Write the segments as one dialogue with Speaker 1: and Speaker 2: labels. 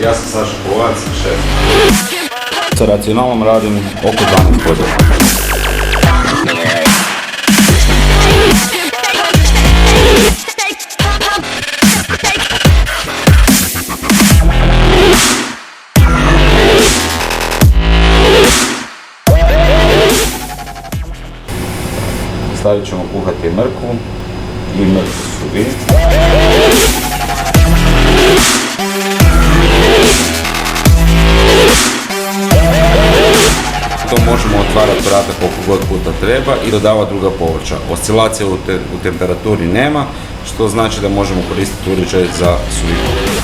Speaker 1: Ja sam Saša Polovac, šef. Sa Racionalom radim oko 12 godina. Stavit ćemo kuhati mrkvu i mrkvu suvi. To možemo otvarati vrata koliko god puta treba i dodavati druga povrća. Oscilacije u temperaturi nema, što znači da možemo koristiti uređaj za suvi povrć.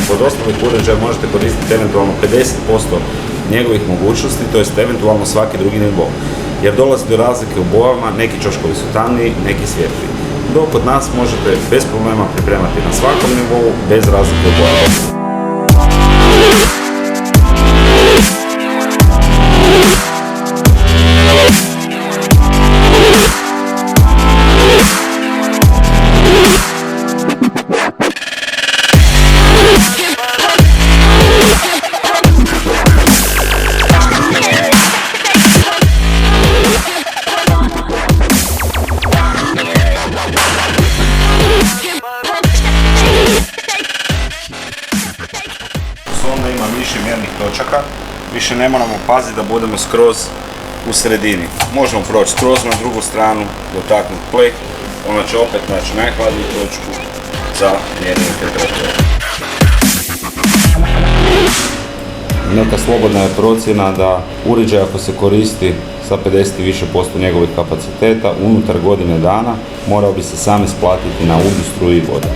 Speaker 1: Kod osnovnih uređaja možete koristiti eventualno 50% njegovih mogućnosti, to jest eventualno svaki drugi nivo. Jer dolazi do razlike u bojama, neki ćoškovi su tamniji, neki svjetliji. Dok kod nas možete bez problema pripremati na svakom nivou, bez razlike u bojama. Onda ima više mjernih točaka, više ne moramo paziti da budemo skroz u sredini. Možemo proći skroz na drugu stranu, dotaknuti pleh, ona će opet naći najhladniju točku za mjerenje temperature. Neka slobodna je procjena da uređaj ako se koristi sa 50 i više posto njegovih kapaciteta unutar godine dana morao bi se sam isplatiti na uglju, struju i vodu.